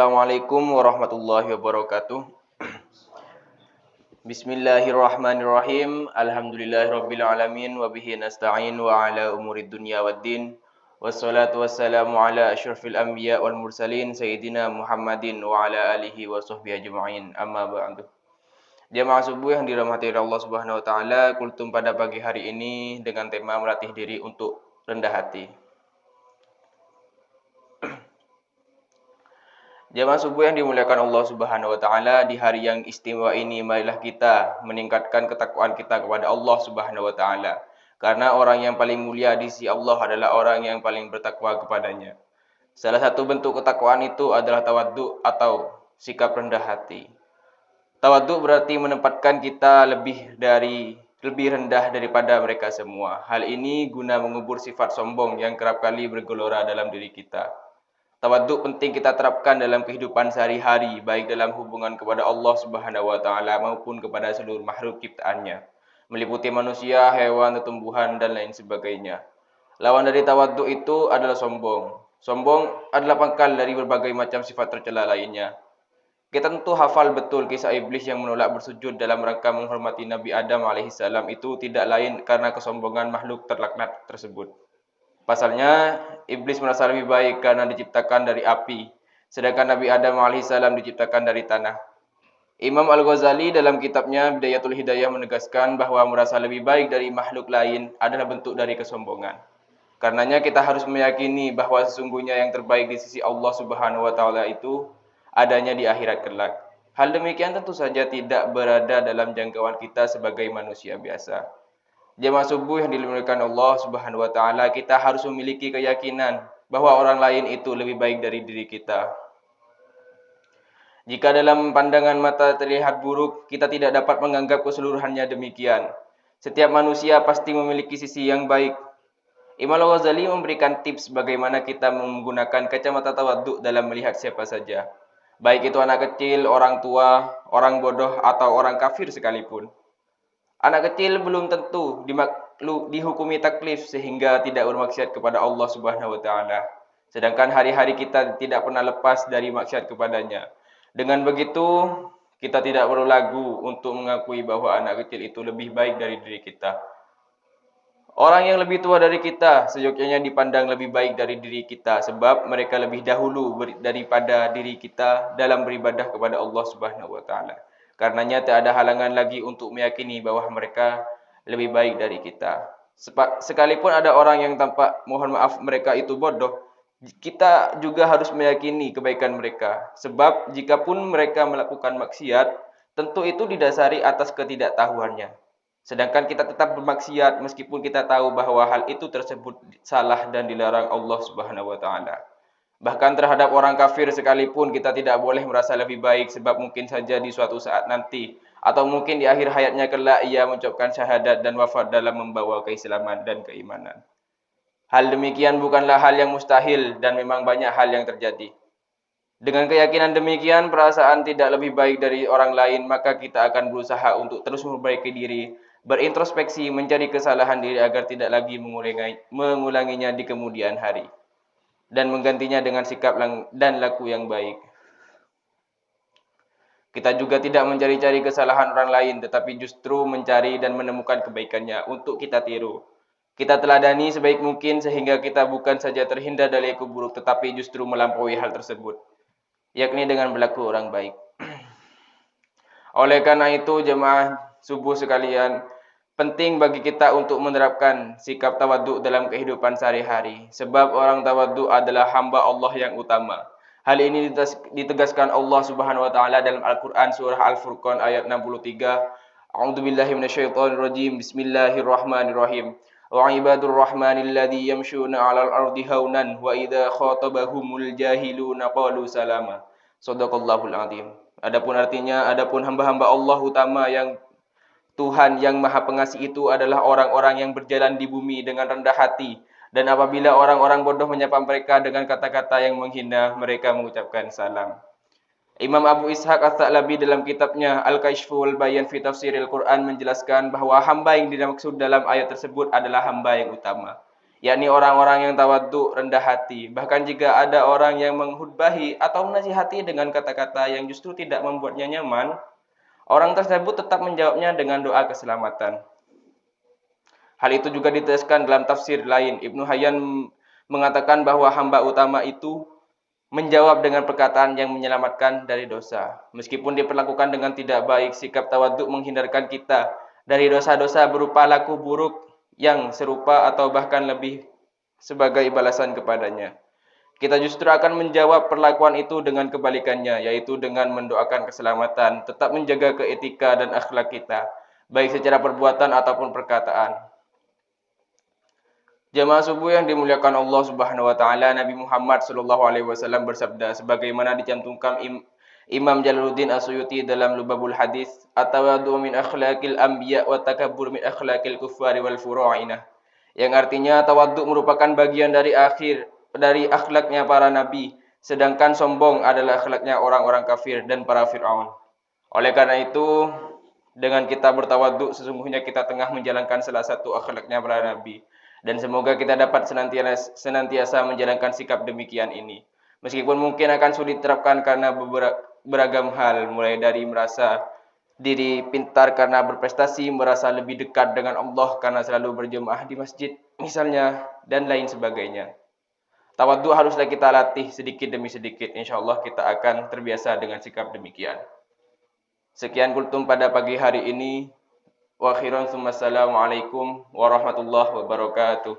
Assalamualaikum warahmatullahi wabarakatuh. Bismillahirrahmanirrahim. Alhamdulillahirabbil alamin wa bihi nasta'in wa ala umurid dunya waddin. Wassalatu wassalamu ala asyrafil anbiya wal mursalin sayyidina Muhammadin wa ala alihi wa sahbihi ajma'in. Amma ba'du. Jamaah subuh yang dirahmati Allah Subhanahu wa taala, kultum pada pagi hari ini dengan tema melatih diri untuk rendah hati. Jamaah subuh yang dimuliakan Allah Subhanahu wa taala, di hari yang istimewa ini marilah kita meningkatkan ketakwaan kita kepada Allah Subhanahu wa taala. Karena orang yang paling mulia di sisi Allah adalah orang yang paling bertakwa kepadanya. Salah satu bentuk ketakwaan itu adalah tawaddu atau sikap rendah hati. Tawaddu berarti menempatkan kita lebih rendah daripada mereka semua. Hal ini guna mengubur sifat sombong yang kerap kali bergelora dalam diri kita. Tawaduk penting kita terapkan dalam kehidupan sehari-hari, baik dalam hubungan kepada Allah Subhanahu wa taala maupun kepada seluruh makhluk ciptaannya, meliputi manusia, hewan, tumbuhan dan lain sebagainya. Lawan dari tawaduk itu adalah sombong. Sombong adalah pangkal dari berbagai macam sifat tercela lainnya. Kita tentu hafal betul kisah iblis yang menolak bersujud dalam rangka menghormati Nabi Adam alaihissalam itu tidak lain karena kesombongan makhluk terlaknat tersebut. Pasalnya, iblis merasa lebih baik karena diciptakan dari api, sedangkan Nabi Adam alaihissalam diciptakan dari tanah. Imam Al-Ghazali dalam kitabnya Bidayatul Hidayah menegaskan bahwa merasa lebih baik dari makhluk lain adalah bentuk dari kesombongan. Karenanya kita harus meyakini bahwa sesungguhnya yang terbaik di sisi Allah Subhanahu wa taala itu adanya di akhirat kelak. Hal demikian tentu saja tidak berada dalam jangkauan kita sebagai manusia biasa. Jemaah subuh yang dimuliakan Allah Subhanahu wa taala, kita harus memiliki keyakinan bahwa orang lain itu lebih baik dari diri kita. Jika dalam pandangan mata terlihat buruk, kita tidak dapat menganggap keseluruhannya demikian. Setiap manusia pasti memiliki sisi yang baik. Imam Al-Ghazali memberikan tips bagaimana kita menggunakan kacamata tawaduk dalam melihat siapa saja. Baik itu anak kecil, orang tua, orang bodoh atau orang kafir sekalipun. Anak kecil belum tentu dihukumi taklif sehingga tidak bermaksiat kepada Allah Subhanahu wa taala. Sedangkan hari-hari kita tidak pernah lepas dari maksiat kepadanya. Dengan begitu, kita tidak perlu ragu untuk mengakui bahwa anak kecil itu lebih baik dari diri kita. Orang yang lebih tua dari kita seyogyanya dipandang lebih baik dari diri kita sebab mereka lebih dahulu daripada diri kita dalam beribadah kepada Allah Subhanahu wa taala. Karenanya tak ada halangan lagi untuk meyakini bahwa mereka lebih baik dari kita. Sekalipun ada orang yang tampak mohon maaf mereka itu bodoh, kita juga harus meyakini kebaikan mereka. Sebab jikapun mereka melakukan maksiat, tentu itu didasari atas ketidaktahuannya. Sedangkan kita tetap bermaksiat meskipun kita tahu bahwa hal itu tersebut salah dan dilarang Allah Subhanahu wa taala. Bahkan terhadap orang kafir sekalipun kita tidak boleh merasa lebih baik sebab mungkin saja di suatu saat nanti atau mungkin di akhir hayatnya kelak ia mengucapkan syahadat dan wafat dalam membawa keislaman dan keimanan. Hal demikian bukanlah hal yang mustahil dan memang banyak hal yang terjadi. Dengan keyakinan demikian, perasaan tidak lebih baik dari orang lain, maka kita akan berusaha untuk terus memperbaiki diri, berintrospeksi, mencari kesalahan diri agar tidak lagi mengulanginya di kemudian hari, dan menggantinya dengan sikap dan laku yang baik. Kita juga tidak mencari-cari kesalahan orang lain, tetapi justru mencari dan menemukan kebaikannya untuk kita tiru. Kita teladani sebaik mungkin sehingga kita bukan saja terhindar dari laku buruk, tetapi justru melampaui hal tersebut, yakni dengan berlaku orang baik. Oleh karena itu, jemaah subuh sekalian, penting bagi kita untuk menerapkan sikap tawaduk dalam kehidupan sehari-hari. Sebab orang tawaduk adalah hamba Allah yang utama. Hal ini ditegaskan Allah Subhanahu wa taala dalam Al-Qur'an surah Al-Furqan ayat 63. A'udzubillahi minasyaitonirrajim. Bismillahirrahmanirrahim. Wa ibadur rahmanil ladzi yamshuna 'alal ardi haunan wa idza khatabahumul jahiluna qalu salama. Shadaqallahul azim. Adapun hamba-hamba Allah utama yang Tuhan yang Maha Pengasih itu adalah orang-orang yang berjalan di bumi dengan rendah hati. Dan apabila orang-orang bodoh menyapa mereka dengan kata-kata yang menghina, mereka mengucapkan salam. Imam Abu Ishaq Ats-Tsalabi dalam kitabnya Al-Kasyfu wal Bayan fi Tafsiril Quran menjelaskan bahwa hamba yang dimaksud dalam ayat tersebut adalah hamba yang utama. yakni orang-orang yang tawadhu, rendah hati. Bahkan jika ada orang yang menghutbahi atau menasihati dengan kata-kata yang justru tidak membuatnya nyaman, orang tersebut tetap menjawabnya dengan doa keselamatan. Hal itu juga ditegaskan dalam tafsir lain. Ibnu Hayyan mengatakan bahwa hamba utama itu menjawab dengan perkataan yang menyelamatkan dari dosa. Meskipun diperlakukan dengan tidak baik, sikap tawaduk menghindarkan kita dari dosa-dosa berupa laku buruk yang serupa atau bahkan lebih sebagai balasan kepadanya. Kita justru akan menjawab perlakuan itu dengan kebalikannya, yaitu dengan mendoakan keselamatan, tetap menjaga keetika dan akhlak kita, baik secara perbuatan ataupun perkataan. Jamaah subuh yang dimuliakan Allah Subhanahu wa taala, Nabi Muhammad sallallahu alaihi wasallam bersabda sebagaimana dicantumkan Imam Jalaluddin As-Suyuti dalam Lubabul Hadis, "At-tawadhu min akhlaqil anbiya wa takabbur min akhlaqil kuffari wal furu'inah." Yang artinya tawadhu merupakan bagian dari akhlaknya para nabi, sedangkan sombong adalah akhlaknya orang-orang kafir dan para Fir'aun. Oleh karena itu, dengan kita bertawadhu sesungguhnya kita tengah menjalankan salah satu akhlaknya para nabi. Dan semoga kita dapat senantiasa menjalankan sikap demikian ini. Meskipun mungkin akan sulit diterapkan karena beragam hal, mulai dari merasa diri pintar karena berprestasi, merasa lebih dekat dengan Allah karena selalu berjemaah di masjid, misalnya, dan lain sebagainya. Tawadhu haruslah kita latih sedikit demi sedikit. Insyaallah kita akan terbiasa dengan sikap demikian. Sekian kultum pada pagi hari ini. Wa akhiran, assalamualaikum warahmatullahi wabarakatuh.